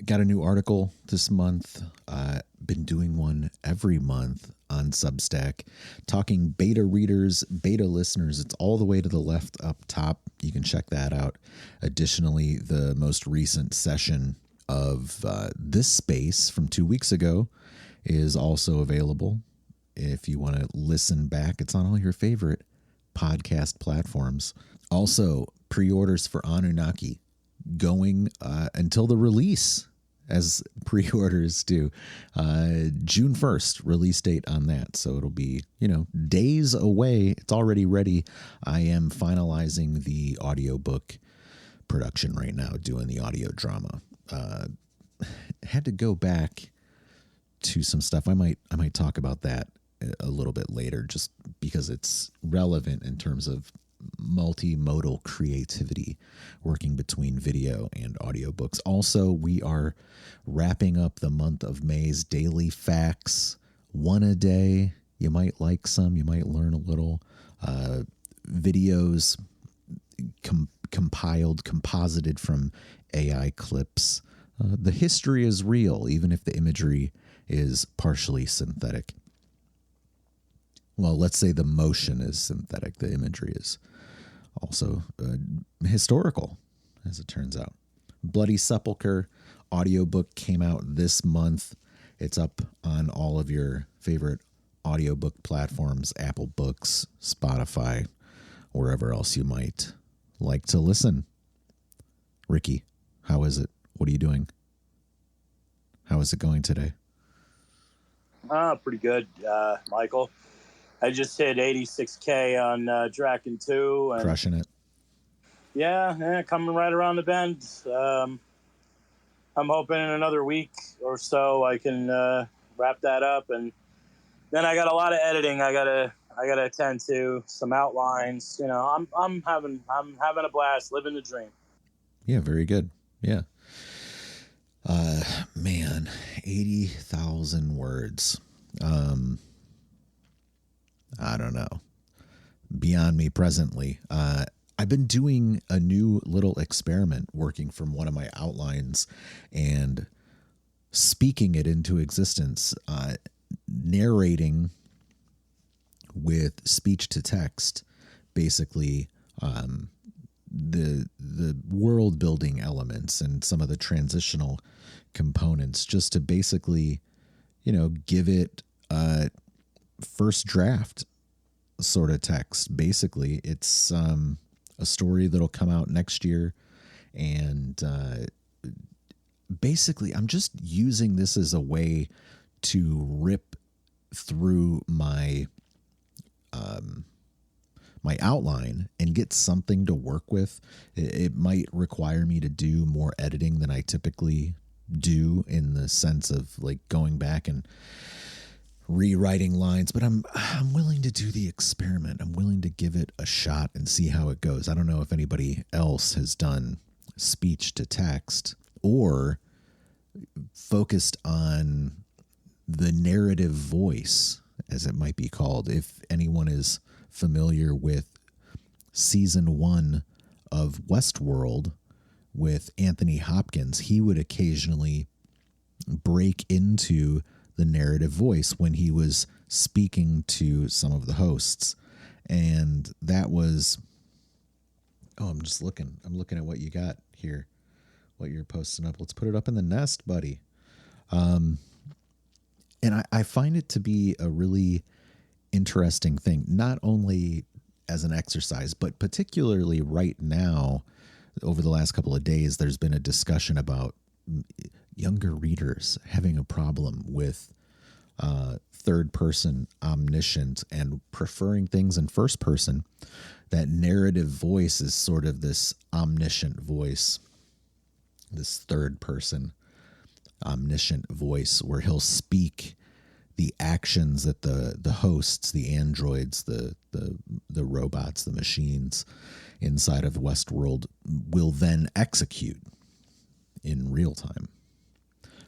Got a new article this month. Been doing one every month on Substack, talking beta readers, beta listeners. It's all the way to the left up top. You can check that out. Additionally, the most recent session of this space from 2 weeks ago is also available. If you want to listen back, it's on all your favorite podcast platforms. Also, pre-orders for Anunnaki going until the release, as pre-orders do. June 1st, release date on that. So it'll be, days away. It's already ready. I am finalizing the audiobook production right now, doing the audio drama. Had to go back to some stuff. I might talk about that a little bit later, just because it's relevant in terms of multimodal creativity working between video and audiobooks. Also, we are wrapping up the month of May's daily facts, one a day. You might like some, you might learn a little. Videos composited from AI clips. The history is real, even if the imagery is partially synthetic. Well, let's say the motion is synthetic. The imagery is also historical, as it turns out. Bloody Sepulchre audiobook came out this month. It's up on all of your favorite audiobook platforms, Apple Books, Spotify, wherever else you might like to listen. Ricky, how is it? What are you doing? How is it going today? Pretty good, Michael. I just hit 86K on Draken 2. And crushing it. Yeah, coming right around the bend. I'm hoping in another week or so I can wrap that up, and then I got a lot of editing I gotta attend to, some outlines. I'm having a blast, living the dream. Yeah, very good. Yeah. Man, 80,000 words. I don't know. Beyond me presently. I've been doing a new little experiment, working from one of my outlines and speaking it into existence, narrating with speech to text, basically the world building elements and some of the transitional components, just to basically, give it a first draft sort of text. Basically, it's a story that'll come out next year, and basically I'm just using this as a way to rip through my my outline and get something to work with. It might require me to do more editing than I typically do, in the sense of like going back and rewriting lines, but I'm willing to do the experiment. I'm willing to give it a shot and see how it goes. I don't know if anybody else has done speech to text or focused on the narrative voice, as it might be called. If anyone is familiar with season 1 of Westworld with Anthony Hopkins, he would occasionally break into the narrative voice when he was speaking to some of the hosts. And that was, I'm looking at what you got here, what you're posting up. Let's put it up in the nest, buddy. And I find it to be a really interesting thing, not only as an exercise, but particularly right now, over the last couple of days, there's been a discussion about younger readers having a problem with third person omniscient and preferring things in first person. That narrative voice is sort of this omniscient voice, this third person omniscient voice, where he'll speak the actions that the hosts, the androids, the robots, the machines inside of Westworld will then execute in real time.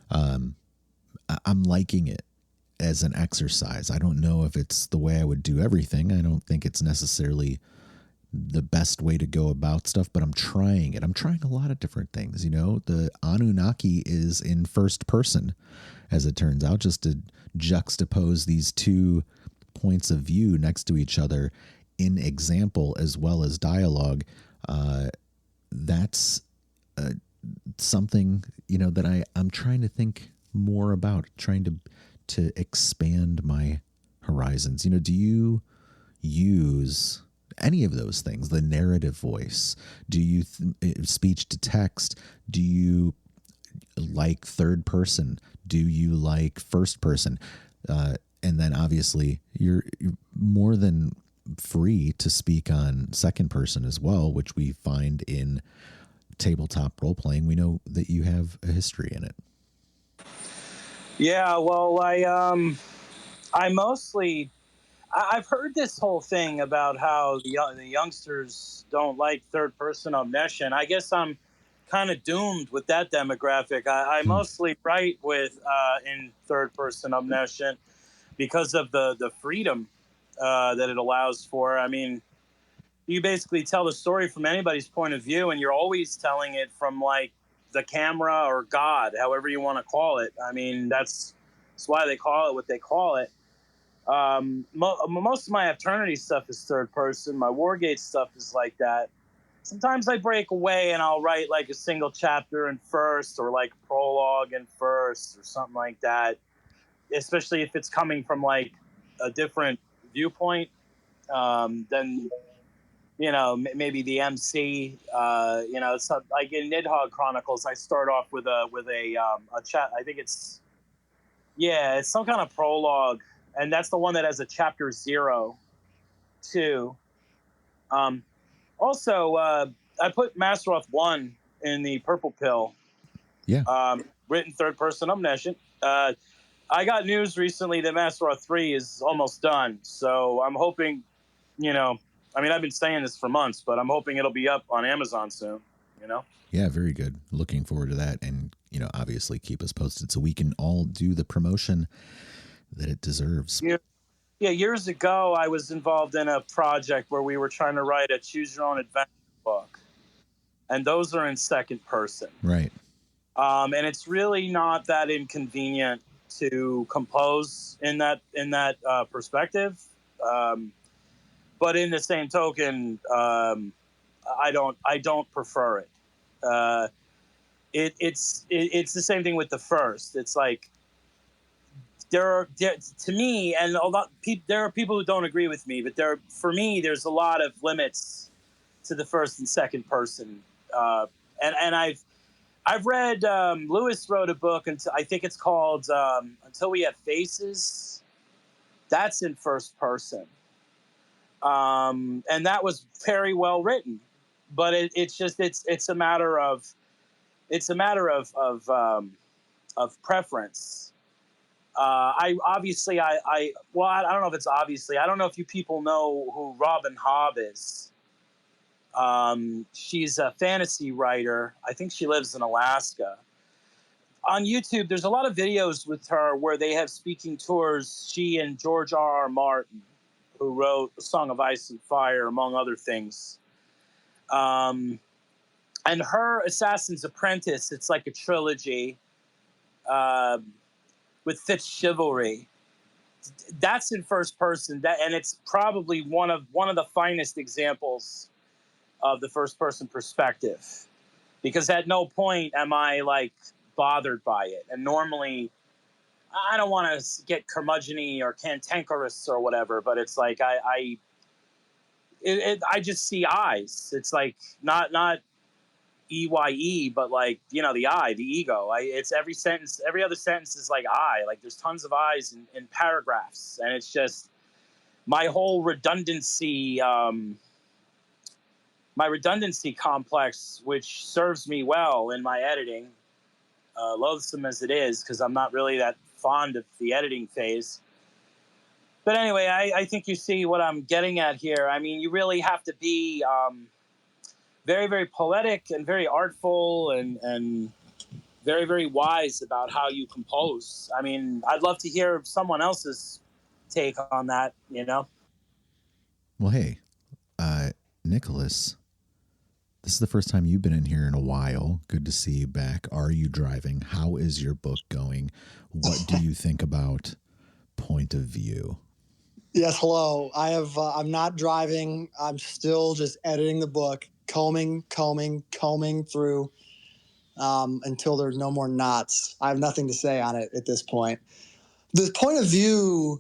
I'm liking it as an exercise. I don't know if it's the way I would do everything. I don't think it's necessarily the best way to go about stuff, but I'm trying it. I'm trying a lot of different things. The Anunnaki is in first person, as it turns out, just to juxtapose these two points of view next to each other in example as well as dialogue. That's something, that I'm trying to think more about, trying to expand my horizons. Do you use any of those things? The narrative voice? Do you speech to text? Do you like third person? Do you like first person? And then obviously you're more than free to speak on second person as well, which we find in tabletop role playing. We know that you have a history in it. Yeah, well, I mostly I've heard this whole thing about how the youngsters don't like third person omniscient. I guess I'm kind of doomed with that demographic. I mostly write with in third person omniscient because of the freedom that it allows for. I mean, you basically tell the story from anybody's point of view, and you're always telling it from like the camera or God, however you want to call it. I mean, that's why they call it what they call it. Most of my Eternity stuff is third person. My Wargate stuff is like that. Sometimes I break away and I'll write like a single chapter in first, or like a prologue in first, or something like that. Especially if it's coming from like a different viewpoint than maybe the MC. It's like in Nidhogg Chronicles. I start off with a chat. I think it's some kind of prologue, and that's the one that has a chapter 0 too. Also, I put Masteroth 1 in the Purple Pill. Yeah. Written third person omniscient. I got news recently that Masteroth 3 is almost done, so I'm hoping, I've been saying this for months, but I'm hoping it'll be up on Amazon soon, Yeah, very good. Looking forward to that, and, obviously keep us posted so we can all do the promotion that it deserves. Yeah, years ago, I was involved in a project where we were trying to write a choose your own adventure book, and those are in second person. Right. And it's really not that inconvenient to compose in that perspective. But in the same token, I don't prefer it. It's the same thing with the first. It's like there to me, and there are people who don't agree with me, but for me, there's a lot of limits to the first and second person. And I've read Lewis wrote a book, and I think it's called Until We Have Faces. That's in first person. And that was very well written, but it's a matter of preference. I don't know if it's obviously. I don't know if you people know who Robin Hobb is. She's a fantasy writer. I think she lives in Alaska. On YouTube, there's a lot of videos with her where they have speaking tours. She and George R.R. Martin, who wrote A Song of Ice and Fire, among other things. And her Assassin's Apprentice, it's like a trilogy with Fitz Chivalry. That's in first person, and it's probably one of the finest examples of the first person perspective, because at no point am I like bothered by it. And normally I don't want to get curmudgeon-y or cantankerous or whatever, but it's like I just see eyes. It's like not EYE, but like, the I, the ego. It's every other sentence is like I. Like there's tons of eyes in paragraphs, and it's just my whole redundancy. My redundancy complex, which serves me well in my editing, loathsome as it is, because I'm not really that fond of the editing phase. But anyway, I think you see what I'm getting at here. I mean, you really have to be very, very poetic and very artful and very, very wise about how you compose. I mean, I'd love to hear someone else's take on that, Well, hey, Nicholas, this is the first time you've been in here in a while. Good to see you back. Are you driving? How is your book going? What do you think about point of view? Yes, hello. I'm not driving. I'm still just editing the book, combing through until there's no more knots. I have nothing to say on it at this point. The point of view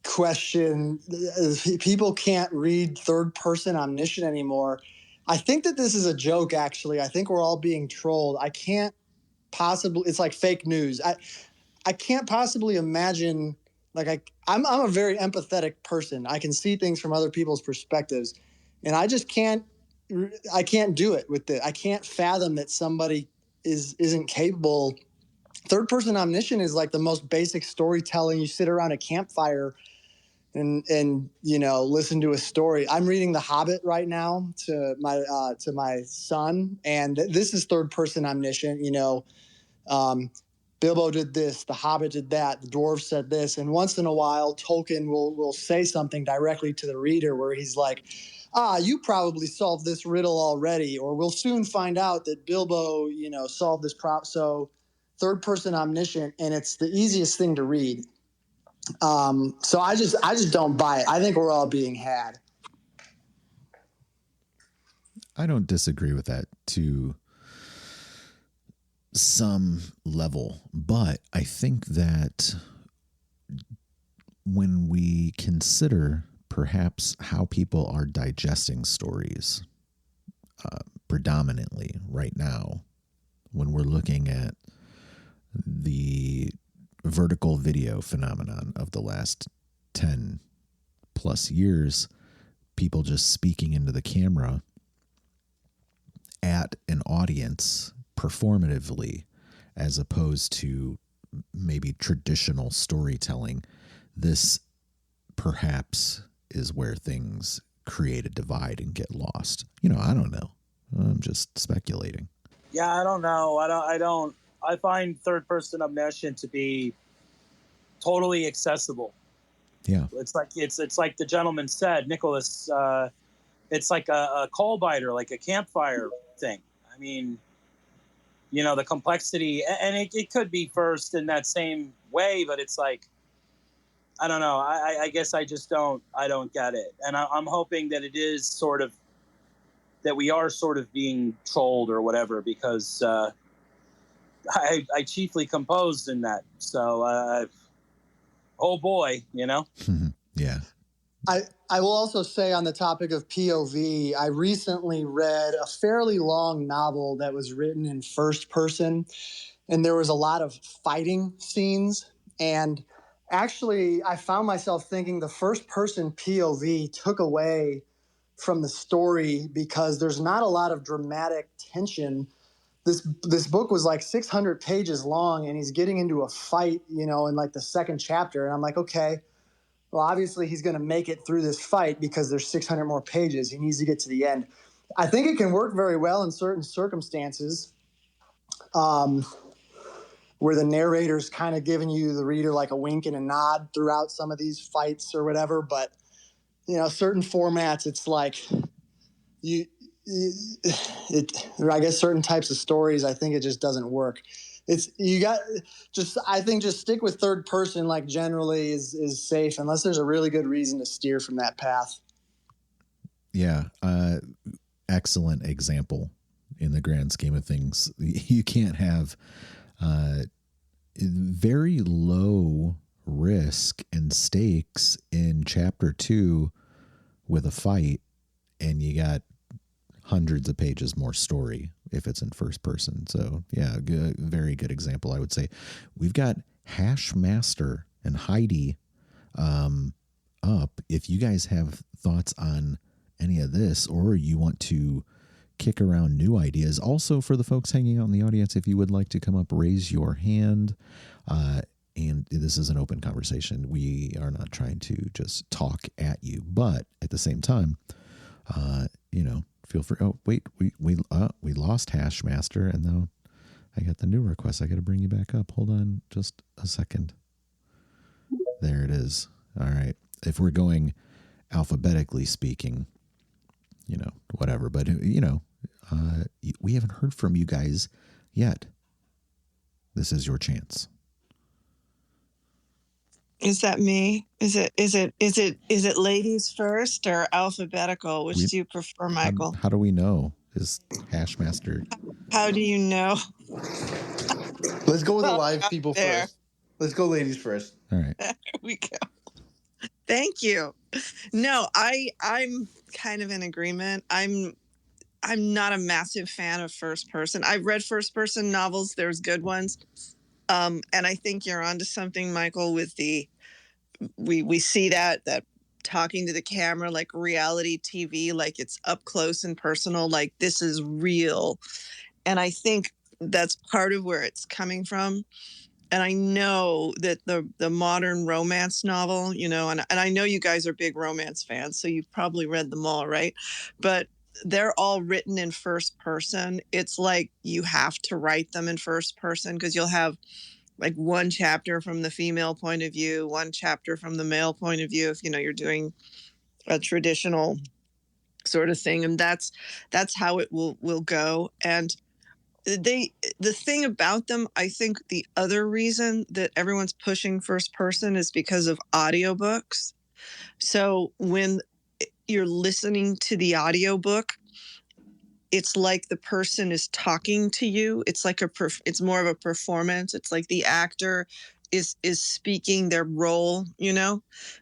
question is people can't read third person omniscient anymore. I think that this is a joke, actually. I think we're all being trolled. I can't possibly, it's like fake news. I can't possibly imagine, like, I'm a very empathetic person. I can see things from other people's perspectives, and I just can't do it with it. I can't fathom that somebody isn't capable. Third person omniscient is like the most basic storytelling. You sit around a campfire and listen to a story. I'm reading The Hobbit right now to my son, and this is third person omniscient. Bilbo did this, the Hobbit did that, the dwarves said this, and once in a while Tolkien will say something directly to the reader where he's like, you probably solved this riddle already, or we'll soon find out that Bilbo solved this problem. So third person omniscient, and it's the easiest thing to read. So I just don't buy it. I think we're all being had. I don't disagree with that to some level, but I think that when we consider perhaps how people are digesting stories predominantly right now, when we're looking at the vertical video phenomenon of the last 10 plus years, people just speaking into the camera at an audience performatively, as opposed to maybe traditional storytelling, this perhaps is where things create a divide and get lost. I don't know. I'm just speculating. Yeah, I don't know. I find third person omniscient to be totally accessible. Yeah. It's like the gentleman said, Nicholas, it's like a coal biter, like a campfire thing. I mean, the complexity, and it could be first in that same way, but it's like, I don't know. I guess I don't get it. And I'm hoping that it is sort of, that we are sort of being trolled or whatever, because I chiefly composed in that. So, oh boy, Yeah. I will also say, on the topic of POV, I recently read a fairly long novel that was written in first person, and there was a lot of fighting scenes. And actually, I found myself thinking the first person POV took away from the story because there's not a lot of dramatic tension. This book was like 600 pages long, and he's getting into a fight, in like the second chapter. And I'm like, okay, well, obviously he's going to make it through this fight because there's 600 more pages. He needs to get to the end. I think it can work very well in certain circumstances, where the narrator's kind of giving you, the reader, like a wink and a nod throughout some of these fights or whatever. But, certain formats, it's like I guess certain types of stories, I think it just doesn't work. I think just stick with third person, like, generally is safe, unless there's a really good reason to steer from that path. Yeah. Excellent example in the grand scheme of things. You can't have very low risk and stakes in chapter 2 with a fight, and you got hundreds of pages more story if it's in first person. So yeah, very good example. I would say we've got Hashmaster and Heidi up. If you guys have thoughts on any of this, or you want to kick around new ideas, also for the folks hanging out in the audience, if you would like to come up, raise your hand. And this is an open conversation. We are not trying to just talk at you, but at the same time, feel free. Oh, wait, we lost Hashmaster, and now I got the new request. I got to bring you back up. Hold on just a second. There it is. All right. If we're going alphabetically speaking, whatever. But we haven't heard from you guys yet. This is your chance. Is that me? Is it ladies first or alphabetical? Which do you prefer, Michael? How do we know? Is Hashmaster? How do you know? Let's go with the live people first. Let's go ladies first. All right. There we go. Thank you. No, I'm kind of in agreement. I'm not a massive fan of first person. I've read first person novels. There's good ones. And I think you're onto something, Michael, with we see that talking to the camera, like reality TV, like it's up close and personal, like this is real. And I think that's part of where it's coming from. And I know that the modern romance novel, and I know you guys are big romance fans, so you've probably read them all, right? But they're all written in first person. It's like you have to write them in first person because you'll have like one chapter from the female point of view, one chapter from the male point of view, if you're doing a traditional sort of thing. And that's how it will go. And the thing about them, I think the other reason that everyone's pushing first person is because of audiobooks. So when you're listening to the audiobook, it's like the person is talking to you. It's like it's more of a performance. It's like the actor is speaking their role,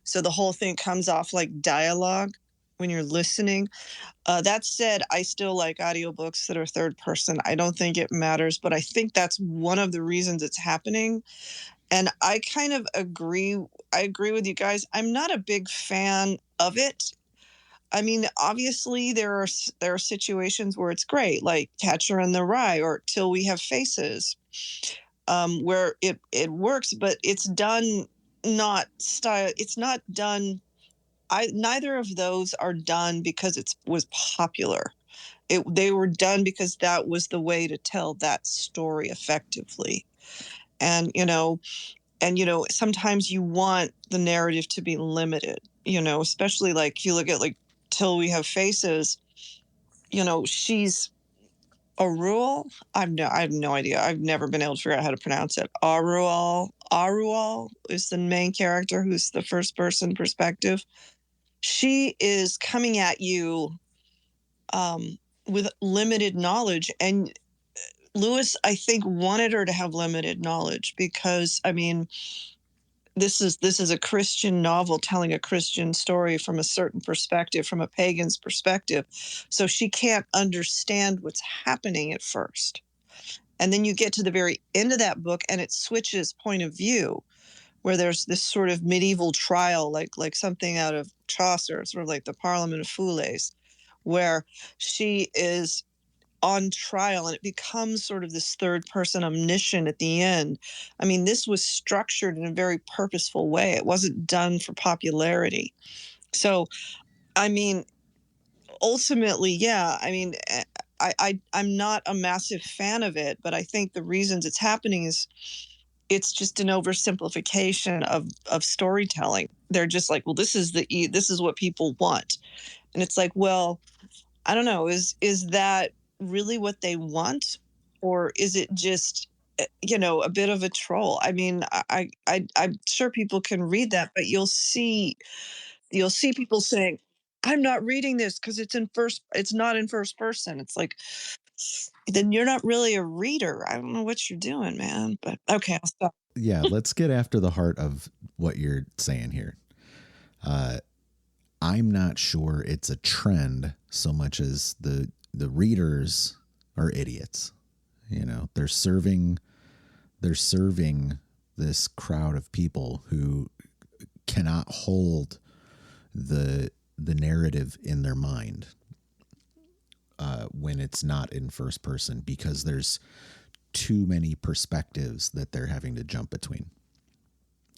So the whole thing comes off like dialogue when you're listening. That said, I still like audiobooks that are third person. I don't think it matters, but I think that's one of the reasons it's happening. And I kind of agree. I agree with you guys. I'm not a big fan of it. I mean, obviously there are situations where it's great, like Catcher in the Rye or Till We Have Faces, where it works, but it's done not style. It's not done. Neither of those are done because it was popular. They were done because that was the way to tell that story effectively. And sometimes you want the narrative to be limited, especially like if you look at like Till We Have Faces, she's Arual. I have no idea. I've never been able to figure out how to pronounce it. Arual is the main character who's the first person perspective. She is coming at you with limited knowledge. And Lewis, I think, wanted her to have limited knowledge because, I mean, this is a Christian novel telling a Christian story from a certain perspective, from a pagan's perspective. So she can't understand what's happening at first. And then you get to the very end of that book and it switches point of view, where there's this sort of medieval trial, like something out of Chaucer, sort of like the Parliament of Foules, where she is on trial and it becomes sort of this third person omniscient at the end. I mean, this was structured in a very purposeful way. It wasn't done for popularity. So, I mean, ultimately, yeah, I mean, I'm not a massive fan of it, but I think the reasons it's happening is it's just an oversimplification of storytelling. They're just like, well, this is what people want. And it's like, well, I don't know, is that really what they want? Or is it just, a bit of a troll? I mean, I'm sure people can read that, but you'll see people saying, I'm not reading this because it's not in first person. It's like, then you're not really a reader. I don't know what you're doing, man. But okay, I'll stop. Yeah, let's get after the heart of what you're saying here. I'm not sure it's a trend so much as the readers are idiots. They're serving this crowd of people who cannot hold the narrative in their mind when it's not in first person, because there's too many perspectives that they're having to jump between.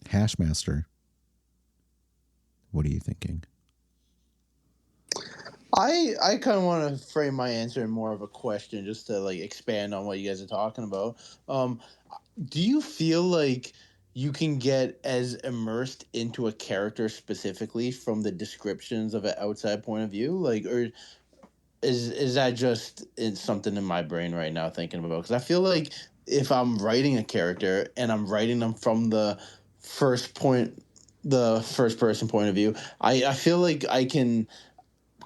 Hashmaster, what are you thinking? I kind of want to frame my answer in more of a question, just to like expand on what you guys are talking about. Do you feel like you can get as immersed into a character specifically from the descriptions of an outside point of view, like, or is that just it's something in my brain right now thinking about? Because I feel like if I'm writing a character and I'm writing them from the first person point of view, I feel like I can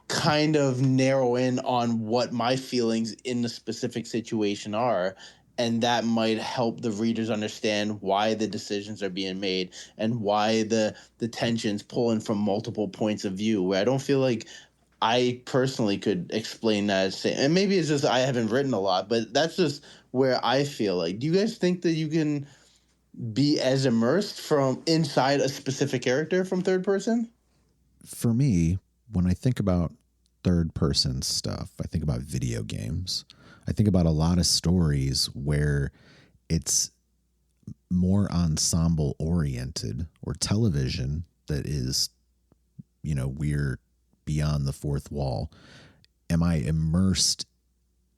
kind of narrow in on what my feelings in the specific situation are, and that might help the readers understand why the decisions are being made and why the tensions pulling from multiple points of view, where I don't feel like I personally could explain that. And maybe it's just I haven't written a lot, but that's just where I feel like. Do you guys think that you can be as immersed from inside a specific character from third person? For me, when I think about third person stuff, I think about video games. I think about a lot of stories where it's more ensemble oriented, or television that is, we're beyond the fourth wall. Am I immersed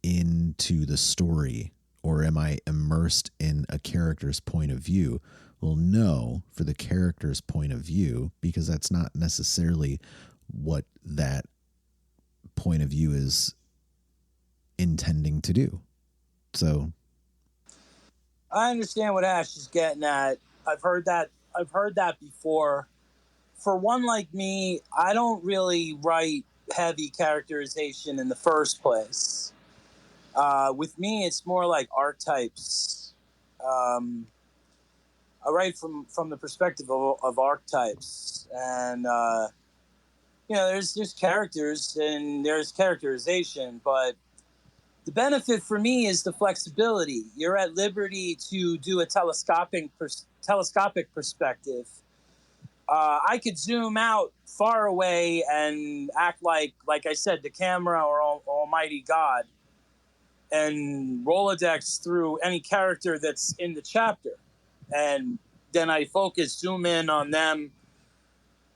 into the story, or am I immersed in a character's point of view? Well, no, for the character's point of view, because that's not necessarily what that point of view is intending to do. So I understand what Ash is getting at. I've heard that before. For one like me, I don't really write heavy characterization in the first place. With me, it's more like archetypes. I write from the perspective of archetypes, and there's characters and there's characterization, but the benefit for me is the flexibility. You're at liberty to do a telescopic perspective. I could zoom out far away and act like I said, the camera or Almighty God, and Rolodex through any character that's in the chapter. And then I zoom in on them.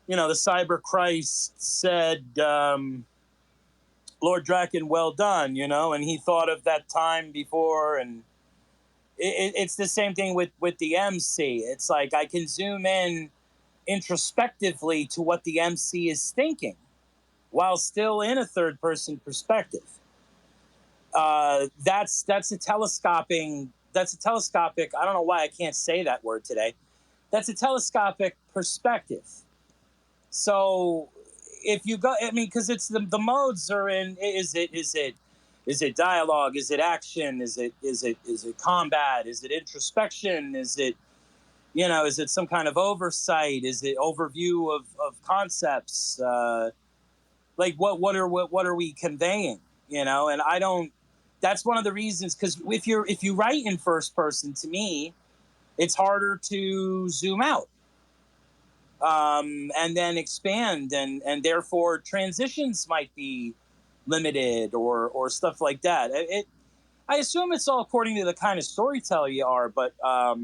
The Cyber Christ said, Lord Draken, well done, and he thought of that time before. And it's the same thing with the MC. It's like I can zoom in introspectively to what the MC is thinking while still in a third person perspective. That's a telescopic. I don't know why I can't say that word today. That's a telescopic perspective. So if you go, because it's the modes are in. Is it dialogue? Is it action? Is it combat? Is it introspection? Is it some kind of oversight? Is it overview of concepts? Like what are we conveying? And I don't. That's one of the reasons, because if you write in first person, to me, it's harder to zoom out, and then expand, and therefore transitions might be limited or stuff like that. I assume it's all according to the kind of storyteller you are, but I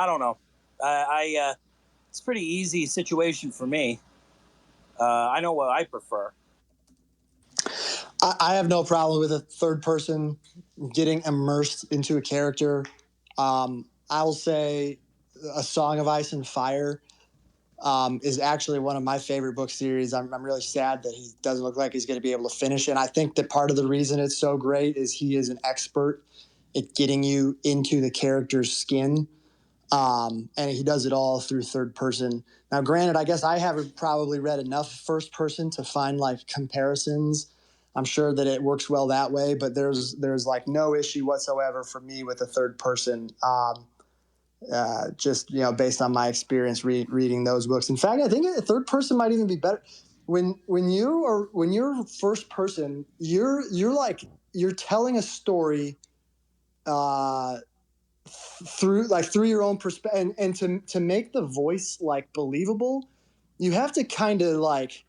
don't know. It's a pretty easy situation for me. I know what I prefer. I have no problem with a third person getting immersed into a character. I will say A Song of Ice and Fire is actually one of my favorite book series. I'm really sad that he doesn't look like he's going to be able to finish it. And I think that part of the reason it's so great is he is an expert at getting you into the character's skin. And he does it all through third person. Now, granted, I guess I haven't probably read enough first person to find like comparisons. I'm sure that it works well that way, but there's like no issue whatsoever for me with the third person. Just based on my experience reading those books. In fact, I think a third person might even be better. When you're first person, you're telling a story through your own perspective, and to make the voice like believable, you have to kind of like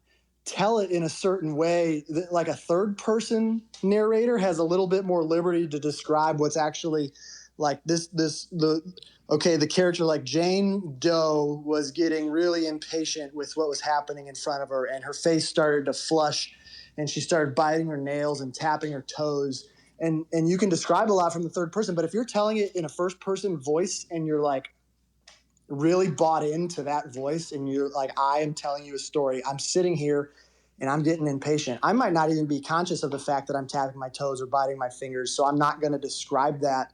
tell it in a certain way that, like, a third person narrator has a little bit more liberty to describe what's actually like the character, like Jane Doe was getting really impatient with what was happening in front of her, and her face started to flush, and she started biting her nails and tapping her toes. And you can describe a lot from the third person, but if you're telling it in a first person voice and you're like really bought into that voice, and you're like, I am telling you a story. I'm sitting here and I'm getting impatient, I might not even be conscious of the fact that I'm tapping my toes or biting my fingers. So I'm not going to describe that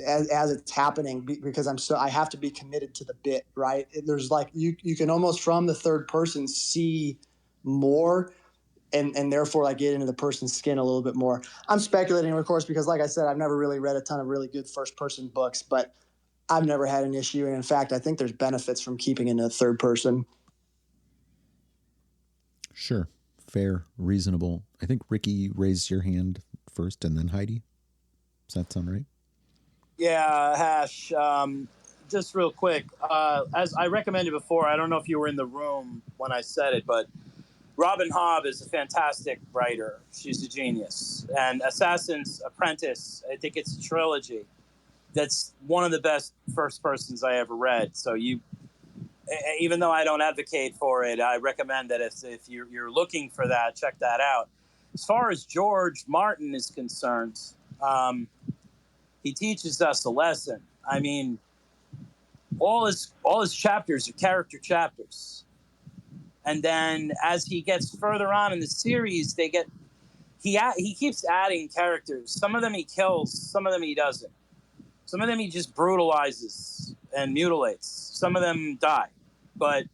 as it's happening, because I have to be committed to the bit, right? There's like, you can almost from the third person see more, and therefore like get into the person's skin a little bit more. I'm speculating, of course, because like I said, I've never really read a ton of really good first person books, but I've never had an issue. And in fact, I think there's benefits from keeping it in a third person. Sure. Fair, reasonable. I think Ricky raised your hand first and then Heidi. Does that sound right? Yeah, Hash. Just real quick, as I recommended before, I don't know if you were in the room when I said it, but Robin Hobb is a fantastic writer. She's a genius. And Assassin's Apprentice, I think it's a trilogy. That's one of the best first persons I ever read. So even though I don't advocate for it, I recommend that if you're looking for that, check that out. As far as George Martin is concerned, he teaches us a lesson. I mean, all his chapters are character chapters. And then as he gets further on in the series, he keeps adding characters. Some of them he kills, some of them he doesn't. Some of them he just brutalizes and mutilates. Some of them die. But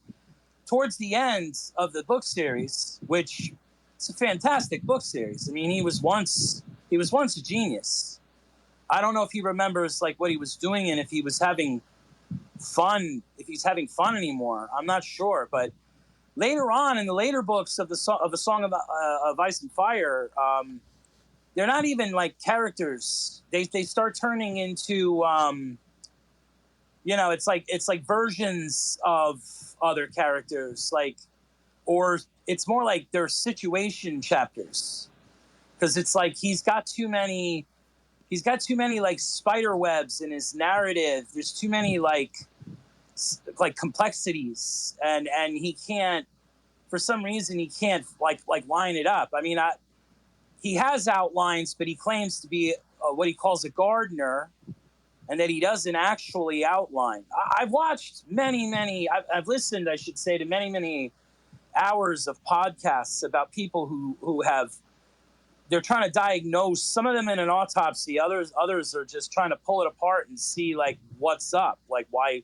towards the end of the book series, which it's a fantastic book series. I mean, he was once a genius. I don't know if he remembers like what he was doing and if he was having fun, if he's having fun anymore. I'm not sure, but later on in the later books of A Song of Ice and Fire, they're not even like characters. They start turning into it's like versions of other characters, or it's more like they're situation chapters, because it's like he's got too many like spider webs in his narrative. There's too many like complexities, and he can't, for some reason, he can't like line it up. I mean, he has outlines, but he claims to be what he calls a gardener, and that he doesn't actually outline. I've watched I've listened, I should say, to many hours of podcasts about people who have, they're trying to diagnose, some of them in an autopsy, others are just trying to pull it apart and see like what's up, like why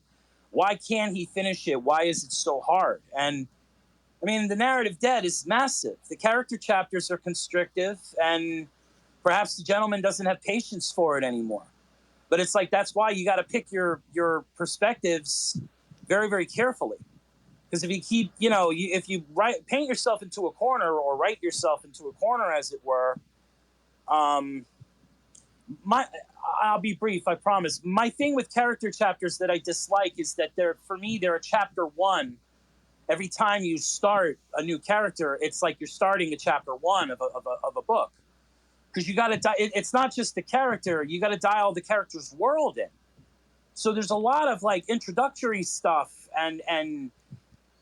can't he finish it? Why is it so hard? And I mean, the narrative debt is massive. The character chapters are constrictive, and perhaps the gentleman doesn't have patience for it anymore. But it's like, that's why you got to pick your perspectives very, very carefully. Because if you keep, if you paint yourself into a corner, or write yourself into a corner, as it were, I'll be brief, I promise. My thing with character chapters that I dislike is that they're a chapter one. Every time you start a new character, it's like you're starting a chapter one of a book. Because you got to, it's not just the character, you got to dial the character's world in. So there's a lot of like introductory stuff, and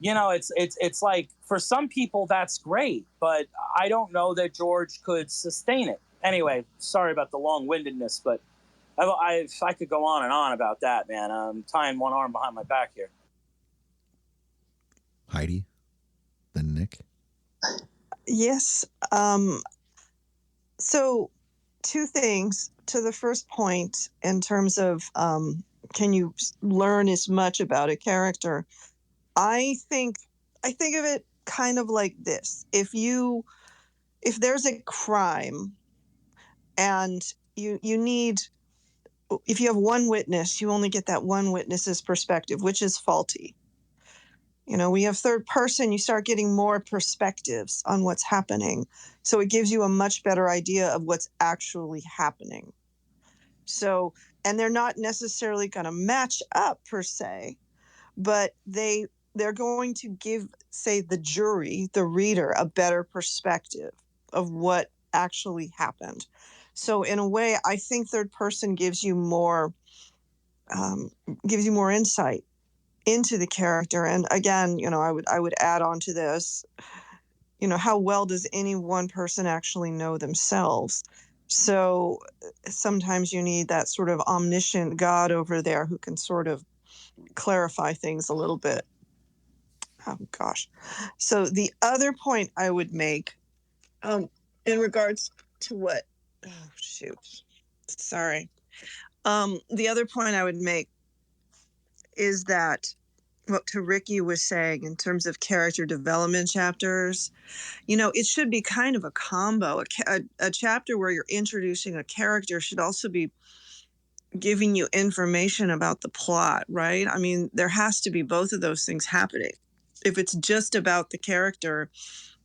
it's like, for some people that's great, but I don't know that George could sustain it. Anyway, sorry about the long-windedness, but I could go on and on about that, man. I'm tying one arm behind my back here. Heidi, then Nick. Yes. So, two things to the first point in terms of can you learn as much about a character? I think of it kind of like this. If there's a crime and you need, if you have one witness, you only get that one witness's perspective, which is faulty. We have third person, you start getting more perspectives on what's happening. So it gives you a much better idea of what's actually happening. So, and they're not necessarily going to match up per se, but they're going to give, say, the jury, the reader, a better perspective of what actually happened. So in a way, I think third person gives you more insight into the character. And again, I would add on to this, how well does any one person actually know themselves? So sometimes you need that sort of omniscient God over there who can sort of clarify things a little bit. Oh gosh. So the other point I would make, in regards to what, oh shoot, sorry. The other point I would make is that what to Ricky was saying in terms of character development chapters, it should be kind of a combo. A chapter where you're introducing a character should also be giving you information about the plot, right? I mean, there has to be both of those things happening. If it's just about the character,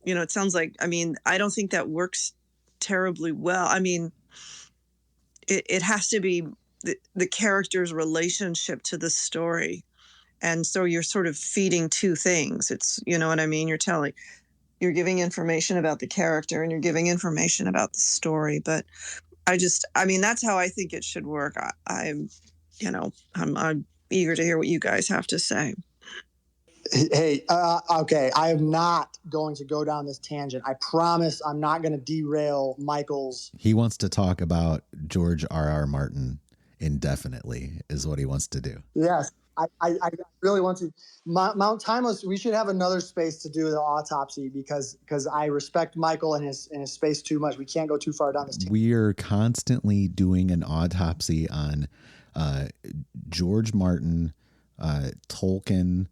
it sounds like, I don't think that works terribly well. I mean, it has to be the character's relationship to the story. And so you're sort of feeding two things. It's, you know what I mean? You're giving information about the character and you're giving information about the story. But that's how I think it should work. I'm eager to hear what you guys have to say. Hey, okay. I am not going to go down this tangent. I promise I'm not going to derail Michael's. He wants to talk about George R.R. Martin indefinitely is what he wants to do. Yes. I really want to. Mount Timeless, we should have another space to do the autopsy because I respect Michael and his space too much. We can't go too far down this tangent. We are constantly doing an autopsy on George Martin, Tolkien,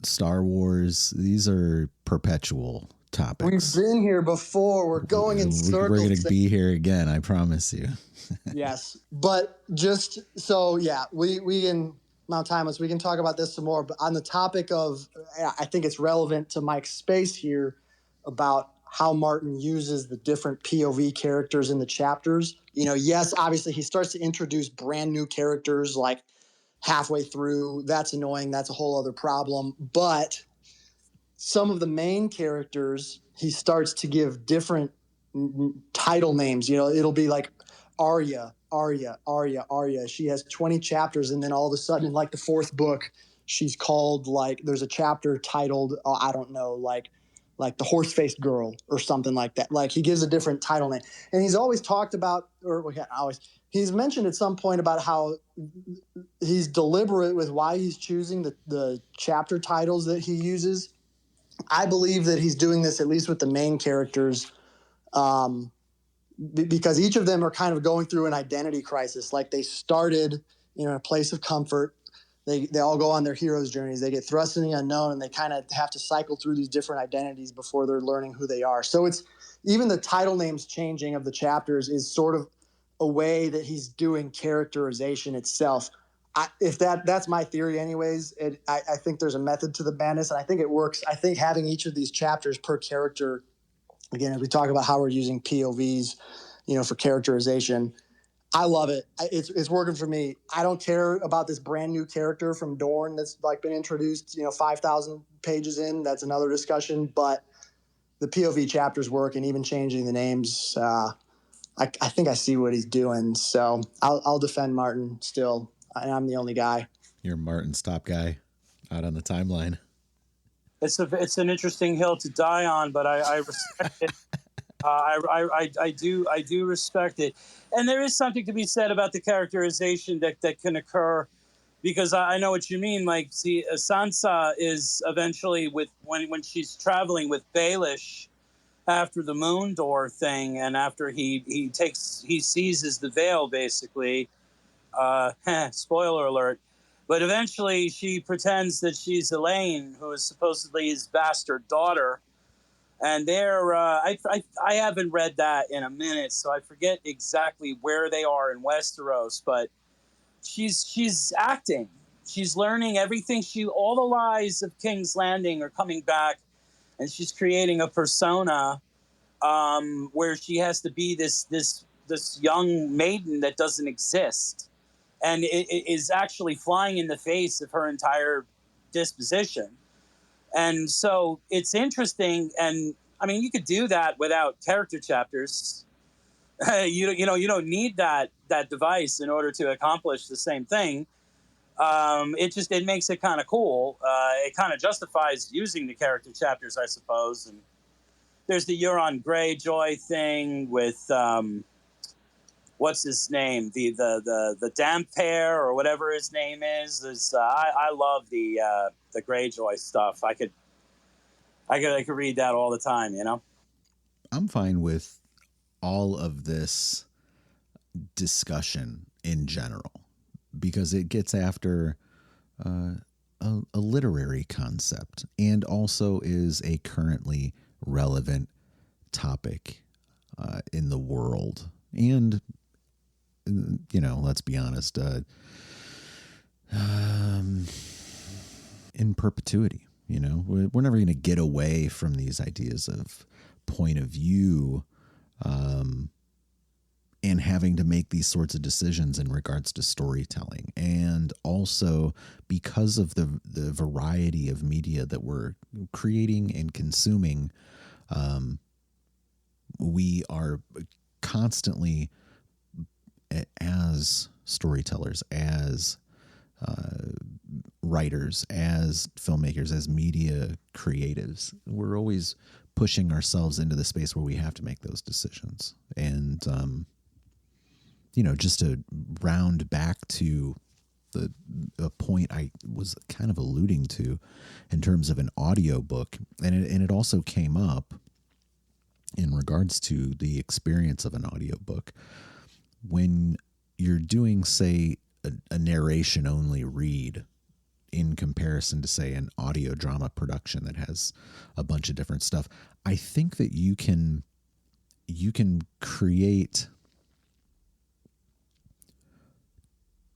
Star Wars. These are perpetual topics. We've been here before. We're going in circles. We're going to be here again. I promise you. Yes. But just so, yeah, we can, Mount Timeless, we can talk about this some more. But on the topic of, I think it's relevant to Mike's space here about how Martin uses the different POV characters in the chapters. Yes, obviously he starts to introduce brand new characters like halfway through. That's annoying. That's a whole other problem. But some of the main characters, he starts to give different title names. It'll be like Arya. She has 20 chapters, and then all of a sudden, in like the fourth book, she's called there's a chapter titled, I don't know, like the horse-faced girl or something like that. Like he gives a different title name, and he's always talked about, he's mentioned at some point about how he's deliberate with why he's choosing the chapter titles that he uses. I believe that he's doing this at least with the main characters. Because each of them are kind of going through an identity crisis. Like they started, in a place of comfort. They all go on their hero's journeys. They get thrust in the unknown, and they kind of have to cycle through these different identities before they're learning who they are. So it's even the title names changing of the chapters is sort of a way that he's doing characterization itself. That's my theory anyways. I think there's a method to the madness, and I think it works. I think having each of these chapters per character, again, as we talk about how we're using POVs, for characterization, I love it. It's working for me. I don't care about this brand new character from Dorne that's been introduced, 5,000 pages in. That's another discussion. But the POV chapters work, and even changing the names, I think I see what he's doing. So I'll defend Martin still. I'm the only guy. You're Martin Stop guy out on the timeline. It's an interesting hill to die on, but I respect it. I do respect it, and there is something to be said about the characterization that can occur, because I know what you mean. Like, see, Sansa is eventually when she's traveling with Baelish after the Moon Door thing, and after he seizes the veil, basically. Spoiler alert. But eventually she pretends that she's Elaine, who is supposedly his bastard daughter. And I haven't read that in a minute, so I forget exactly where they are in Westeros. But she's acting. She's learning everything. All the lies of King's Landing are coming back, and she's creating a persona where she has to be this young maiden that doesn't exist. And it is actually flying in the face of her entire disposition. And so it's interesting. And I mean, you could do that without character chapters. You don't need that device in order to accomplish the same thing. It makes it kind of cool. It kind of justifies using the character chapters, I suppose. And there's the Euron Greyjoy thing with what's his name, the Dampere or whatever his name is. I love the Greyjoy stuff. I could read that all the time. I'm fine with all of this discussion in general because it gets after a literary concept and also is a currently relevant topic in the world. And, let's be honest, in perpetuity, we're never going to get away from these ideas of point of view and having to make these sorts of decisions in regards to storytelling. And also because of the variety of media that we're creating and consuming, we are constantly, as storytellers, as writers, as filmmakers, as media creatives, we're always pushing ourselves into the space where we have to make those decisions. And, just to round back to a point I was kind of alluding to in terms of an audiobook, and it also came up in regards to the experience of an audiobook. When you're doing, say, a narration only read in comparison to, say, an audio drama production that has a bunch of different stuff, I think that you can create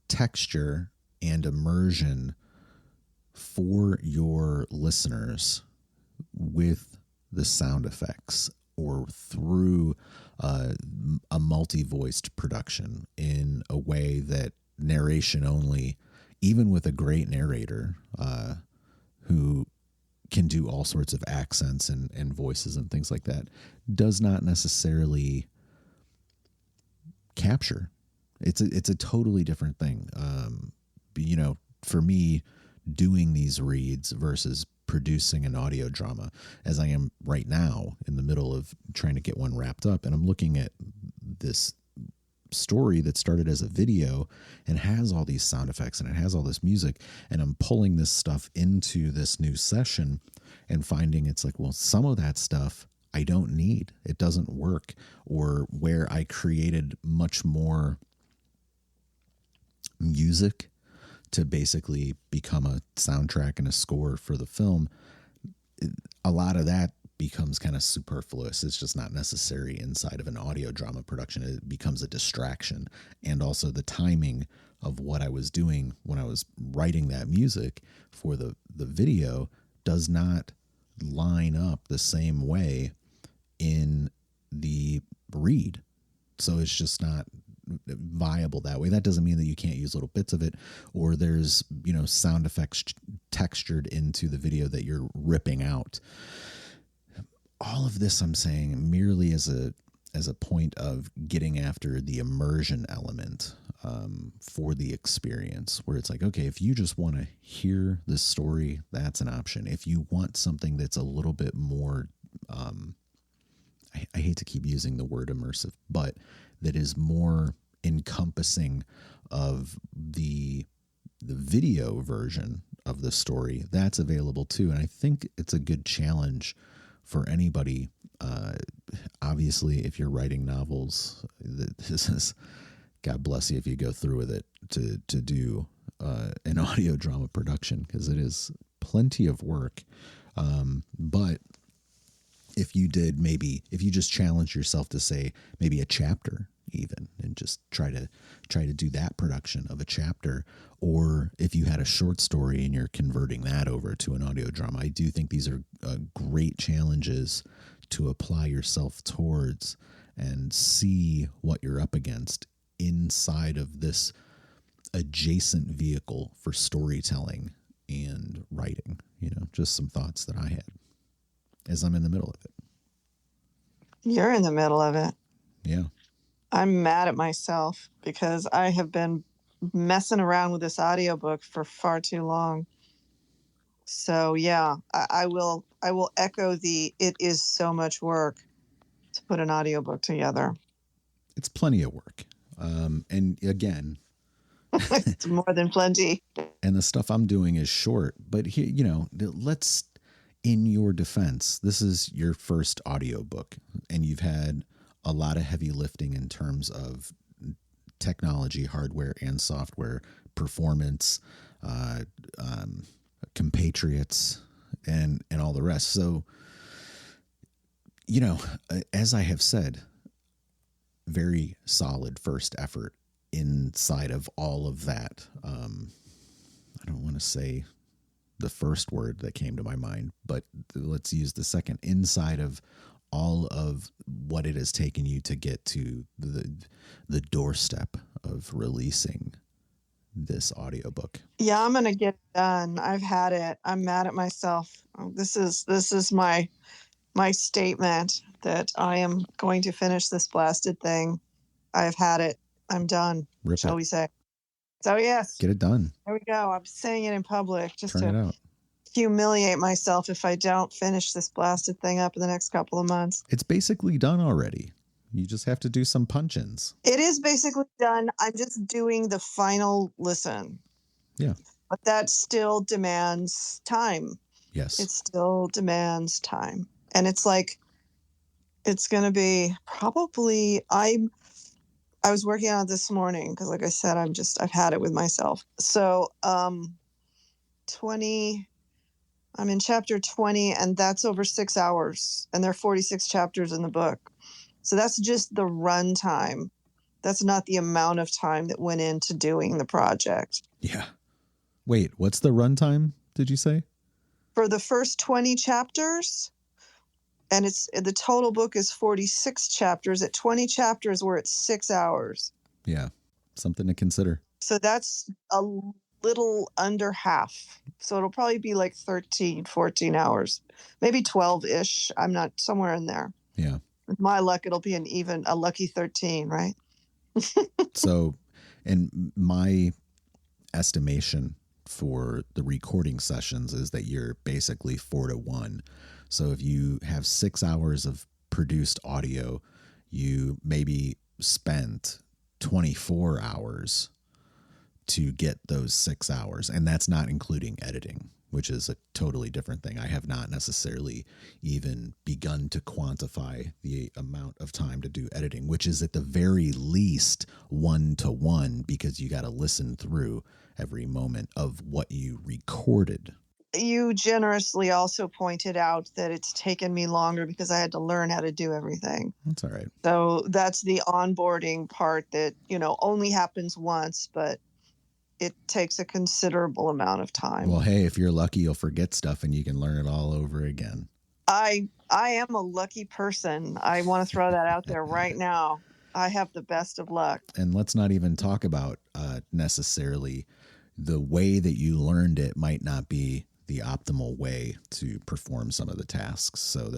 texture and immersion for your listeners with the sound effects or through a multi-voiced production in a way that narration only, even with a great narrator who can do all sorts of accents and voices and things like that, does not necessarily capture. It's a totally different thing. For me, doing these reads versus producing an audio drama, as I am right now in the middle of trying to get one wrapped up, and I'm looking at this story that started as a video and has all these sound effects and it has all this music, and I'm pulling this stuff into this new session and finding it's like, well, some of that stuff I don't need. It doesn't work. Or where I created much more music to basically become a soundtrack and a score for the film, a lot of that becomes kind of superfluous. It's just not necessary inside of an audio drama production. It becomes a distraction. And also the timing of what I was doing when I was writing that music for the video does not line up the same way in the read. So it's just not viable that way. That doesn't mean that you can't use little bits of it, or there's, sound effects textured into the video that you're ripping out. All of this I'm saying merely as a point of getting after the immersion element for the experience, where it's like, okay, if you just want to hear this story, that's an option. If you want something that's a little bit more, I hate to keep using the word immersive, but that is more encompassing of the video version of the story, that's available too. And I think it's a good challenge for anybody. Obviously, if you're writing novels, this is, God bless you if you go through with it to do an audio drama production, because it is plenty of work. But if you just challenge yourself to say maybe a chapter even, and just try to do that production of a chapter, or if you had a short story and you're converting that over to an audio drama, I do think these are great challenges to apply yourself towards and see what you're up against inside of this adjacent vehicle for storytelling and writing. Just some thoughts that I had as I'm in the middle of it. You're in the middle of it. Yeah. I'm mad at myself because I have been messing around with this audiobook for far too long. So yeah, I will echo it is so much work to put an audiobook together. It's plenty of work. And again, It's more than plenty. and the stuff I'm doing is short, but here, let's, in your defense, this is your first audiobook and you've had a lot of heavy lifting in terms of technology, hardware and software, performance, compatriots, and all the rest. So, as I have said, very solid first effort inside of all of that. I don't want to say the first word that came to my mind, but let's use the second. Inside of all of what it has taken you to get to the doorstep of releasing this audiobook. Yeah, I'm gonna get it done. I've had it. I'm mad at myself. This is my statement that I am going to finish this blasted thing. I've had it. I'm done. Shall we say? So yes, get it done. There we go. I'm saying it in public just Turn to it out. Humiliate myself if I don't finish this blasted thing up in the next couple of months. It's basically done already. You just have to do some punch-ins. It is basically done. I'm just doing the final listen. Yeah. But that still demands time. Yes. It still demands time. And it's like, it's going to be probably, I was working on it this morning because like I said, I've had it with myself. So, I'm in chapter 20 and that's over 6 hours and there are 46 chapters in the book. So that's just the run time. That's not the amount of time that went into doing the project. Yeah. Wait, what's the runtime, did you say? For the first 20 chapters, and the total book is 46 chapters. At 20 chapters, we're at 6 hours. Yeah, something to consider. So that's a little under half. So it'll probably be like 13, 14 hours, maybe 12-ish. I'm not somewhere in there. Yeah. With my luck, it'll be a lucky 13, right? So, and my estimation for the recording sessions is that you're basically 4-1. So if you have 6 hours of produced audio, you maybe spent 24 hours to get those 6 hours. And that's not including editing, which is a totally different thing. I have not necessarily even begun to quantify the amount of time to do editing, which is at the very least 1-to-1 because you got to listen through every moment of what you recorded. You generously also pointed out that it's taken me longer because I had to learn how to do everything. That's all right. So that's the onboarding part that, only happens once, but it takes a considerable amount of time. Well, hey, if you're lucky, you'll forget stuff and you can learn it all over again. I am a lucky person. I want to throw that out there right now. I have the best of luck. And let's not even talk about necessarily the way that you learned it might not be the optimal way to perform some of the tasks. So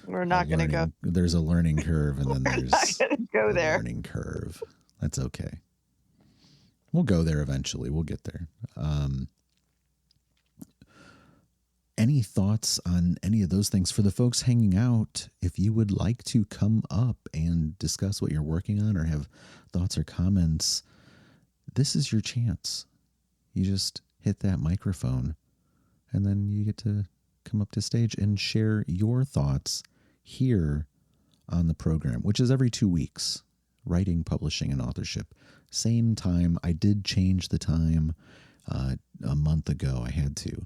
we're not going to go. There's a learning curve, and then there's a learning curve. That's okay. We'll go there eventually. We'll get there. Any thoughts on any of those things for the folks hanging out? If you would like to come up and discuss what you're working on or have thoughts or comments, this is your chance. You just hit that microphone and then you get to come up to stage and share your thoughts here on the program, which is every 2 weeks. Writing, publishing, and authorship. Same time. I did change the time a month ago. I had to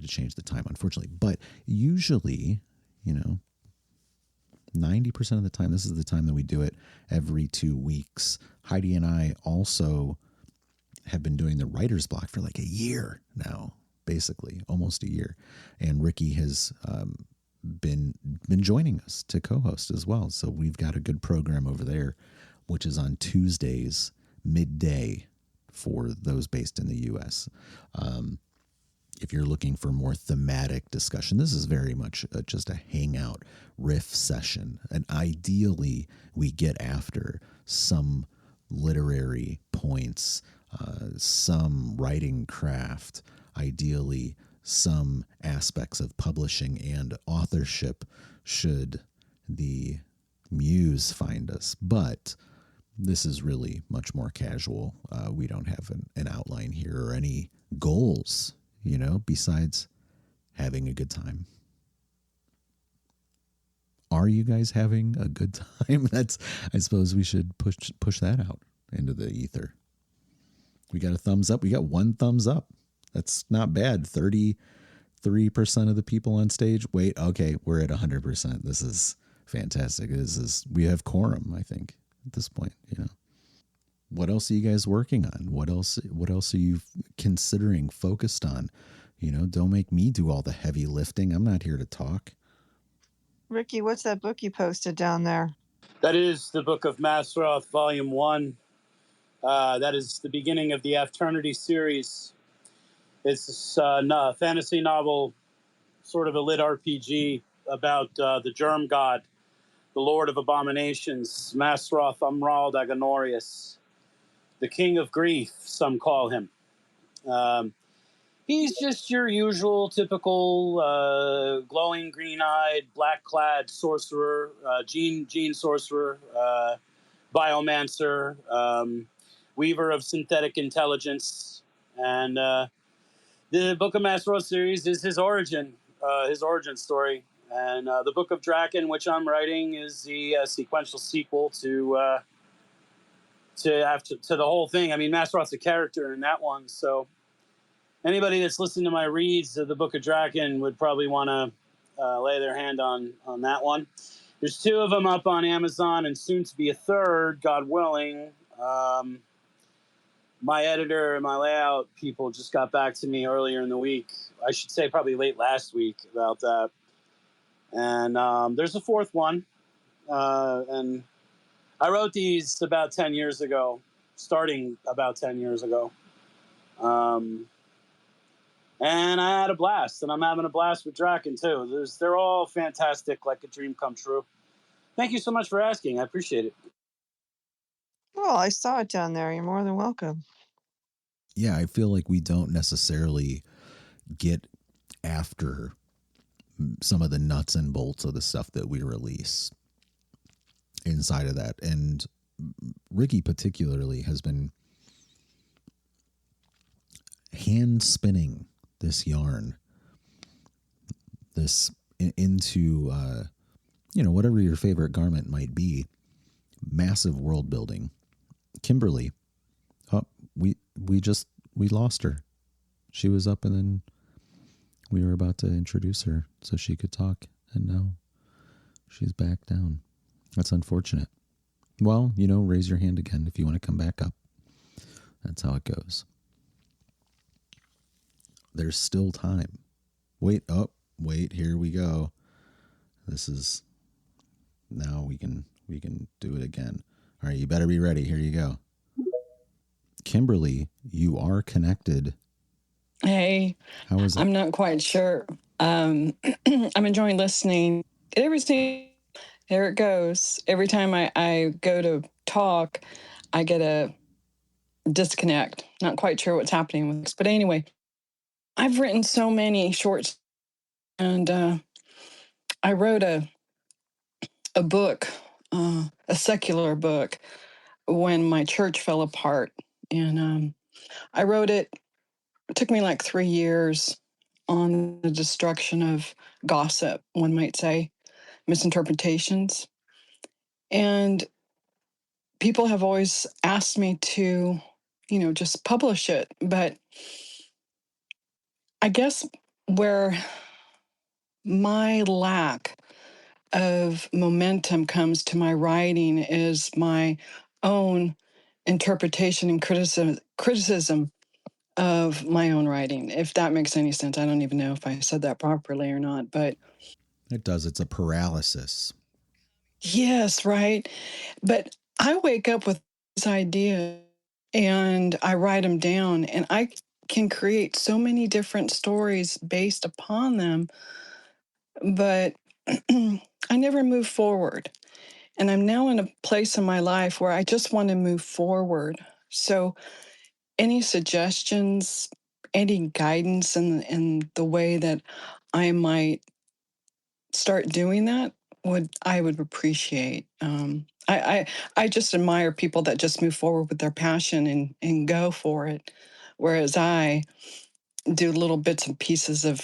change the time, unfortunately. But usually, 90% of the time, this is the time that we do it every 2 weeks. Heidi and I also have been doing the writer's block for like a year now, basically, almost a year. And Ricky has been joining us to co-host as well. So we've got a good program over there, which is on Tuesdays, midday, for those based in the U.S. If you're looking for more thematic discussion, this is very much just a hangout riff session. And ideally, we get after some literary points, some writing craft, ideally some aspects of publishing and authorship should the muse find us. But This is really much more casual. We don't have an outline here or any goals, besides having a good time. Are you guys having a good time? I suppose we should push that out into the ether. We got a thumbs up. We got one thumbs up. That's not bad. 33% of the people on stage. Wait, okay, we're at 100%. This is fantastic. We have quorum, I think, at this point, What else are you guys working on? What else are you considering, focused on? Don't make me do all the heavy lifting. I'm not here to talk. Ricky, what's that book you posted down there? That is the Book of Masroth, Volume 1. That is the beginning of the Authorship series. It's a fantasy novel, sort of a lit RPG about the germ god, the Lord of Abominations, Masroth Umral Daganorius, the King of Grief, some call him. He's just your usual, typical, glowing, green-eyed, black-clad sorcerer, gene sorcerer, biomancer, weaver of synthetic intelligence, and the Book of Masroth series is his origin story. And the Book of Draken, which I'm writing, is the sequential sequel to the whole thing. I mean, Masroth's a character in that one, so anybody that's listened to my reads of the Book of Draken would probably want to lay their hand on that one. There's 2 of them up on Amazon, and soon to be a 3rd, God willing. My editor and my layout people just got back to me earlier in the week. I should say probably late last week about that. And there's a 4th one. And I wrote these about 10 years ago, starting about 10 years ago. And I had a blast, and I'm having a blast with Draken too. They're all fantastic, like a dream come true. Thank you so much for asking. I appreciate it. Well, I saw it down there. You're more than welcome. Yeah, I feel like we don't necessarily get after some of the nuts and bolts of the stuff that we release inside of that. And Ricky particularly has been hand spinning this yarn, this into whatever your favorite garment might be. Massive world building. Kimberly, we lost her. She was up, and then we were about to introduce her so she could talk, and now she's back down. That's unfortunate. Well, raise your hand again if you want to come back up. That's how it goes. There's still time. Wait, here we go. This is, now we can do it again. All right, you better be ready. Here you go. Kimberly, you are connected. Hey, how is it? I'm not quite sure. I'm enjoying listening. There it goes. Every time I go to talk, I get a disconnect. Not quite sure what's happening with this. But anyway, I've written so many shorts, and I wrote a book, a secular book, when my church fell apart. And I wrote it. It took me like 3 years on the destruction of gossip, one might say, misinterpretations. And people have always asked me to, just publish it. But I guess where my lack of momentum comes to my writing is my own interpretation and criticism of my own writing, if that makes any sense. I don't even know if I said that properly or not, but it does. It's a paralysis. Yes, right. But I wake up with this idea and I write them down, and I can create so many different stories based upon them, but I never move forward. And I'm now in a place in my life where I just want to move forward. So any suggestions, any guidance in the way that I might start doing that, I would appreciate. I just admire people that just move forward with their passion and go for it, whereas I do little bits and pieces of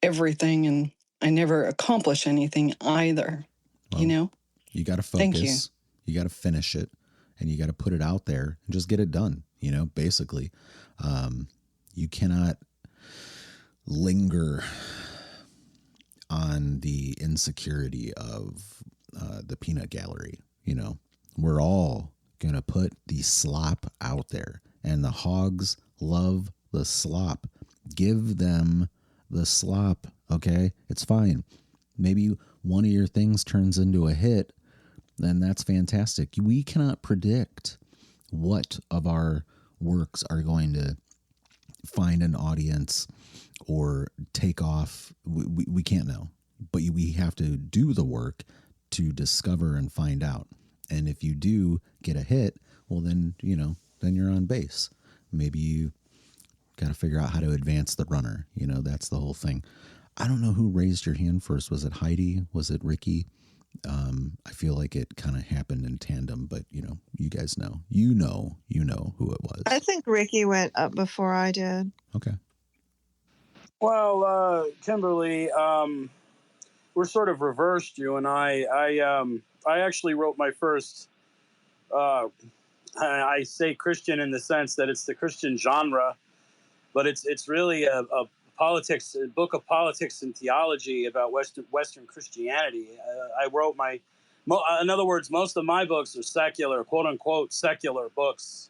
everything, and I never accomplish anything either. Well, you know. You got to Thank you. focus. You got to finish it, and you got to put it out there and just get it done. Basically, you cannot linger on the insecurity of the peanut gallery. We're all going to put the slop out there, and the hogs love the slop. Give them the slop, okay? It's fine. Maybe one of your things turns into a hit, then that's fantastic. We cannot predict what of our works are going to find an audience or take off. We can't know, but we have to do the work to discover and find out. And if you do get a hit, well, then you're on base. Maybe you got to figure out how to advance the runner. That's the whole thing. I don't know who raised your hand first. Was it Heidi? Was it Ricky? I feel like it kind of happened in tandem, but you guys know. You know who it was. I think Ricky went up before I did. Okay. Well, Kimberly, we're sort of reversed, you and I. I actually wrote my first. I say Christian in the sense that it's the Christian genre, but it's really a book of politics and theology about Western Christianity. I wrote in other words, most of my books are secular, quote unquote, secular books.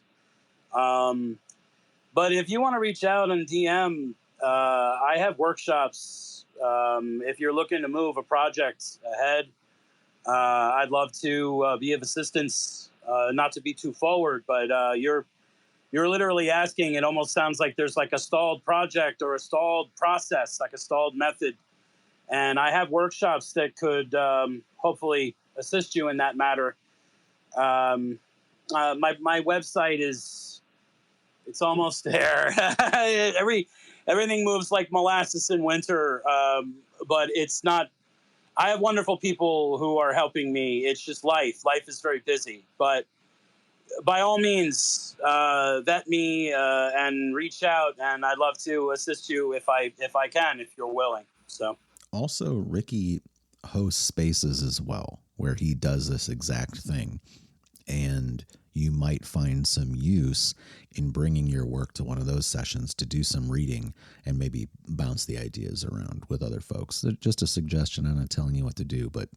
But if you want to reach out and DM, I have workshops. If you're looking to move a project ahead, I'd love to be of assistance. Not to be too forward, but you're literally asking. It almost sounds like there's like a stalled project or a stalled process, like a stalled method. And I have workshops that could hopefully assist you in that matter. My website it's almost there. Everything moves like molasses in winter, but it's not. I have wonderful people who are helping me. It's just life. Life is very busy, but by all means, vet me and reach out, and I'd love to assist you if I can, if you're willing. So also, Ricky hosts spaces as well, where he does this exact thing, and you might find some use in bringing your work to one of those sessions to do some reading and maybe bounce the ideas around with other folks. Just a suggestion. I'm not telling you what to do, but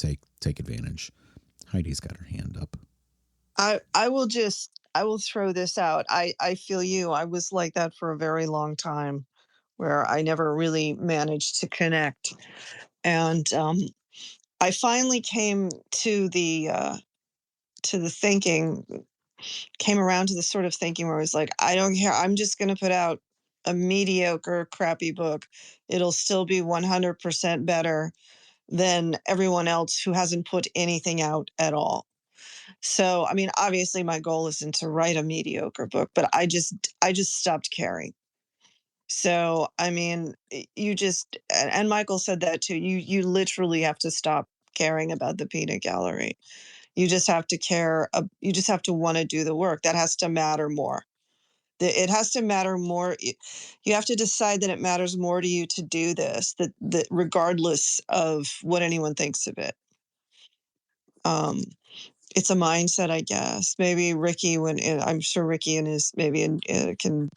take advantage. Heidi's got her hand up. I will throw this out. I feel you. I was like that for a very long time, where I never really managed to connect. And I finally came to the thinking, came around to the sort of thinking where I was like, I don't care. I'm just going to put out a mediocre, crappy book. It'll still be 100% better than everyone else who hasn't put anything out at all. So, I mean, obviously my goal isn't to write a mediocre book, but I just stopped caring. So, I mean, you just, and Michael said that too. You literally have to stop caring about the peanut gallery. You just have to care. You just have to want to do the work. That has to matter more. It has to matter more. You have to decide that it matters more to you to do this, that regardless of what anyone thinks of it. It's a mindset, I guess. Maybe Ricky, I'm sure Ricky and his can,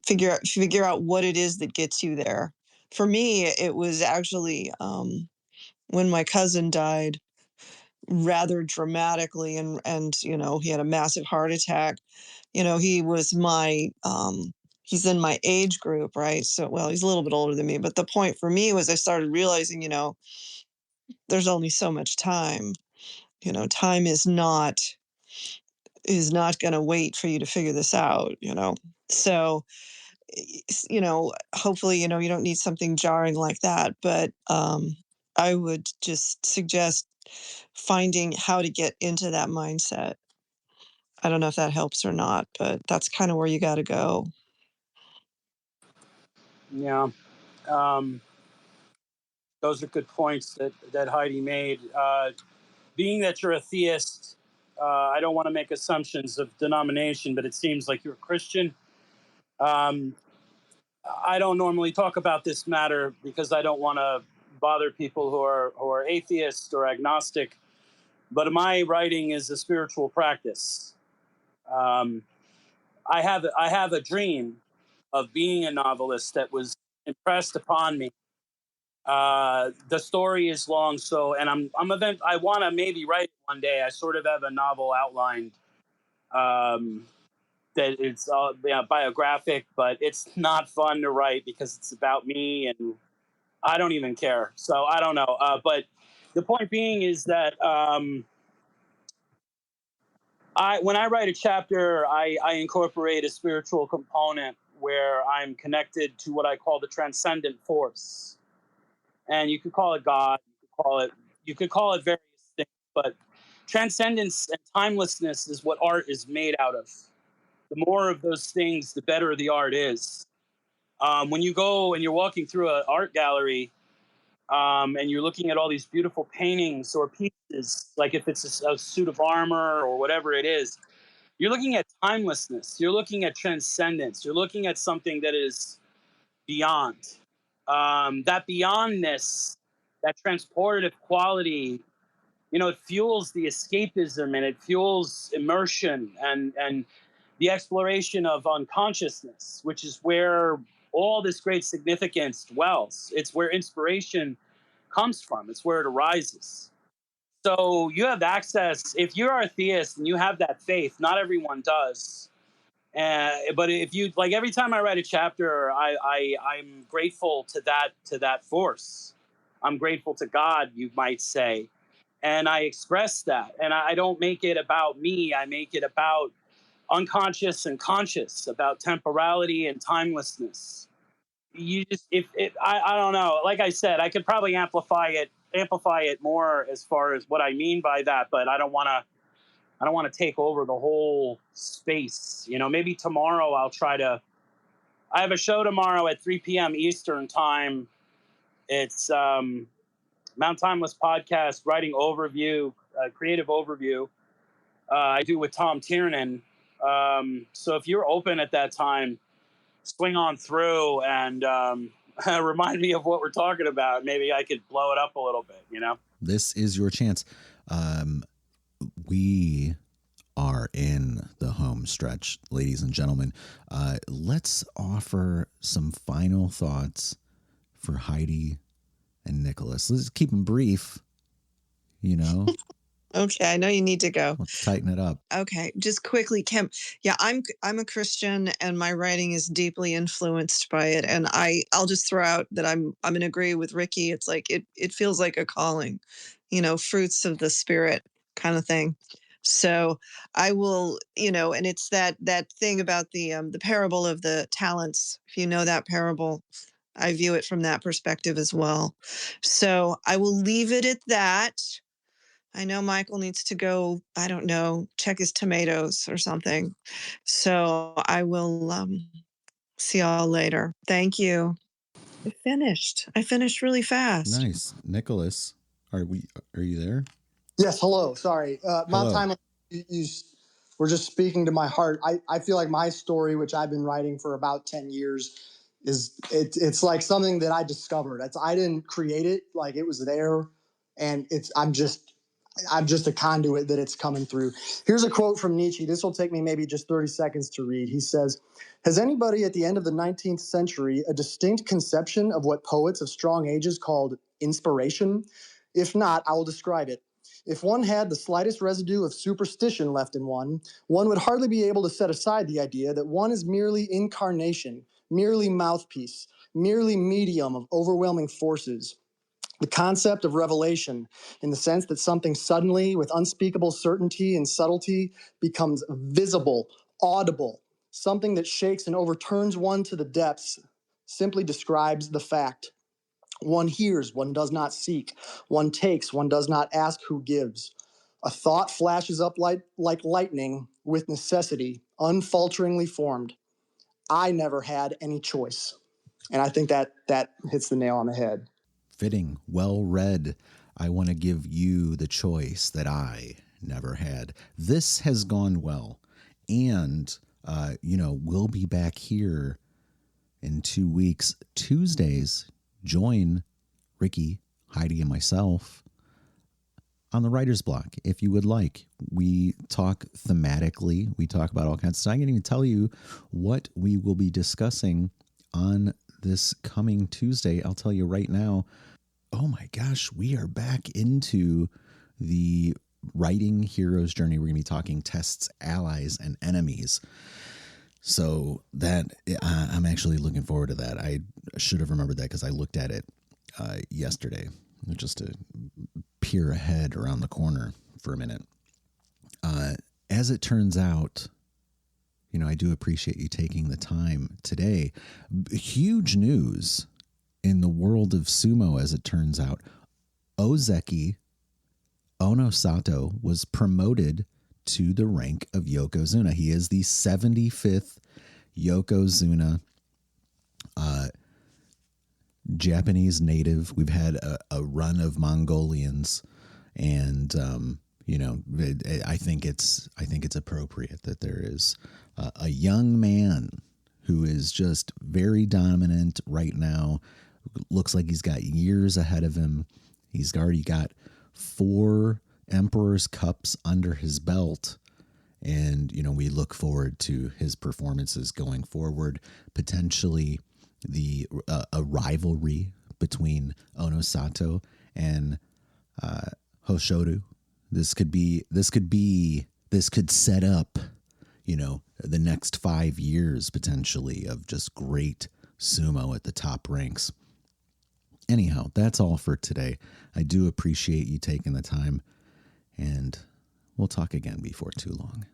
figure out what it is that gets you there. For me, it was actually when my cousin died rather dramatically, and he had a massive heart attack. He was he's in my age group, right? So, well, he's a little bit older than me, but the point for me was I started realizing, there's only so much time. Time is not going to wait for you to figure this out. So, hopefully, you don't need something jarring like that, but I would just suggest finding how to get into that mindset. I don't know if that helps or not, but that's kind of where you got to go. yeah, those are good points that Heidi made. being that you're a theist, I don't want to make assumptions of denomination, but it seems like you're a Christian. Um, I don't normally talk about this matter because I don't want to bother people who are atheists or agnostic. But my writing is a spiritual practice. Um, I have a dream of being a novelist that was impressed upon me. The story is long, so and I want to maybe write it one day. I sort of have a novel outlined. That it's biographic, but it's not fun to write because it's about me and I don't even care. So I don't know. But the point being is that when I write a chapter, I incorporate a spiritual component where I'm connected to what I call the transcendent force, and you could call it God. You could call it various things, but transcendence and timelessness is what art is made out of. The more of those things, the better the art is. When you go and you're walking through an art gallery and you're looking at all these beautiful paintings or pieces, like if it's a suit of armor or whatever it is, you're looking at timelessness. You're looking at transcendence. You're looking at something that is beyond. That beyondness, that transportative quality, it fuels the escapism and it fuels immersion and the exploration of unconsciousness, which is where all this great significance dwells. It's where inspiration comes from. It's where it arises. So you have access. If you're a theist and you have that faith, not everyone does. But if you like, every time I write a chapter, I'm grateful to that force. I'm grateful to God, you might say, and I express that. And I don't make it about me. I make it about unconscious and conscious, about temporality and timelessness. You just if I don't know. Like I said, I could probably amplify it more as far as what I mean by that, but I don't want to take over the whole space. Maybe tomorrow I'll try to. I have a show tomorrow at 3 p.m. Eastern time. It's Mount Timeless Podcast writing overview, creative overview. I do with Tom Tiernan. So if you're open at that time, swing on through and remind me of what we're talking about. Maybe I could blow it up a little bit. This is your chance. We are in the home stretch, ladies and gentlemen. Let's offer some final thoughts for Heidi and Nicholas. Let's keep them brief, Okay, I know you need to go. Let's tighten it up. Okay, just quickly, Kim. Yeah, I'm a Christian, and my writing is deeply influenced by it. And I'll just throw out that I'm in agree with Ricky. It's like it feels like a calling, fruits of the spirit kind of thing. So I will, and it's that thing about the parable of the talents. If you know that parable, I view it from that perspective as well. So I will leave it at that. I know Michael needs to go, I don't know, check his tomatoes or something. So I will see y'all later. Thank you. I finished really fast. Nice. Nicholas, are you there? Yes. Hello. Sorry. Mount Time, you were just speaking to my heart. I feel like my story, which I've been writing for about 10 years, it's like something that I discovered. I didn't create it. Like, it was there, and I'm just a conduit that it's coming through. Here's a quote from Nietzsche. This will take me maybe just 30 seconds to read. He says, "Has anybody at the end of the 19th century a distinct conception of what poets of strong ages called inspiration? If not, I will describe it. If one had the slightest residue of superstition left in one would hardly be able to set aside the idea that one is merely incarnation, merely mouthpiece, merely medium of overwhelming forces. The concept of revelation, in the sense that something suddenly, with unspeakable certainty and subtlety, becomes visible, audible, something that shakes and overturns one to the depths, simply describes the fact. One hears, one does not seek. One takes, one does not ask who gives. A thought flashes up like lightning, with necessity, unfalteringly formed. I never had any choice." And I think that hits the nail on the head. Fitting, well read. I want to give you the choice that I never had. This has gone well. And, we'll be back here in 2 weeks. Tuesdays, join Ricky, Heidi, and myself on the writer's block if you would like. We talk thematically. We talk about all kinds of stuff. I can't even tell you what we will be discussing on this coming Tuesday. I'll tell you right now. Oh my gosh, we are back into the writing hero's journey. We're going to be talking tests, allies, and enemies. So that I'm actually looking forward to that. I should have remembered that because I looked at it yesterday just to peer ahead around the corner for a minute. As it turns out, I do appreciate you taking the time today. Huge news in the world of sumo, as it turns out. Ozeki Onosato was promoted to the rank of Yokozuna. He is the 75th Yokozuna Japanese native. We've had a run of Mongolians, and I think it's appropriate that there is a young man who is just very dominant right now. Looks like he's got years ahead of him. He's already got 4 Emperor's Cups under his belt. And, we look forward to his performances going forward, potentially a rivalry between Onosato and Hoshoru. This could set up, the next 5 years potentially of just great sumo at the top ranks. Anyhow, that's all for today. I do appreciate you taking the time, and we'll talk again before too long.